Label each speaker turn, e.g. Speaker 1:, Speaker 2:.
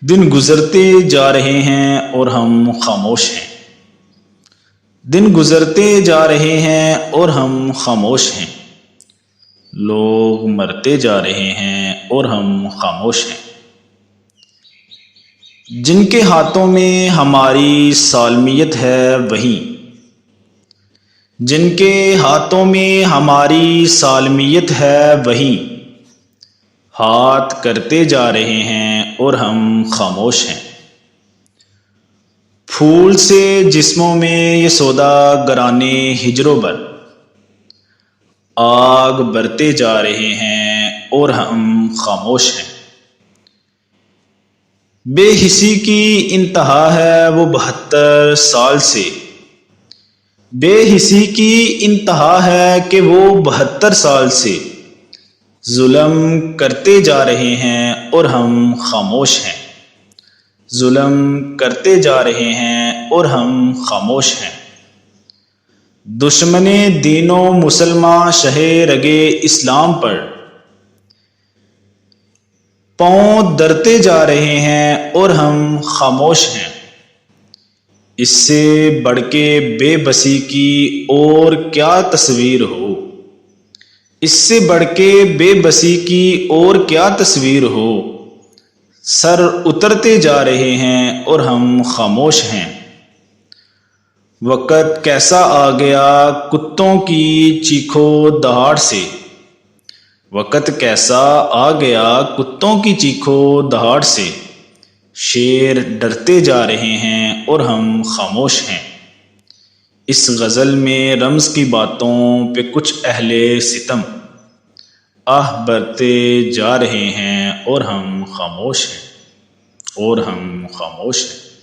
Speaker 1: دن گزرتے جا رہے ہیں اور ہم خاموش ہیں۔ دن گزرتے جا رہے ہیں اور ہم خاموش ہیں۔ لوگ مرتے جا رہے ہیں اور ہم خاموش ہیں۔ جن کے ہاتھوں میں ہماری سالمیت ہے وہی، جن کے ہاتھوں میں ہماری سالمیت ہے وہی ہاتھ کرتے جا رہے ہیں اور ہم خاموش ہیں۔ پھول سے جسموں میں یہ سودا گرانے ہجر و بر آگ برتے جا رہے ہیں اور ہم خاموش ہیں۔ بے حسی کی انتہا ہے وہ 72 سال سے، بے حسی کی انتہا ہے کہ وہ 72 سال سے ظلم کرتے جا رہے ہیں اور ہم خاموش ہیں۔ ظلم کرتے جا رہے ہیں اور ہم خاموش ہیں۔ دشمن دین و مسلمان شہ رگے اسلام پر پاؤں درتے جا رہے ہیں اور ہم خاموش ہیں۔ اس سے بڑھ کے بے بسی کی اور کیا تصویر ہو، اس سے بڑھ کے بے بسی کی اور کیا تصویر ہو۔ سر اترتے جا رہے ہیں اور ہم خاموش ہیں۔ وقت کیسا آ گیا کتوں کی چیخو دہاڑ سے، وقت کیسا آ گیا کتوں کی چیخو دہاڑ سے۔ شیر ڈرتے جا رہے ہیں اور ہم خاموش ہیں۔ اس غزل میں رمز کی باتوں پہ کچھ اہل ستم آہ برتے جا رہے ہیں اور ہم خاموش ہیں، اور ہم خاموش ہیں۔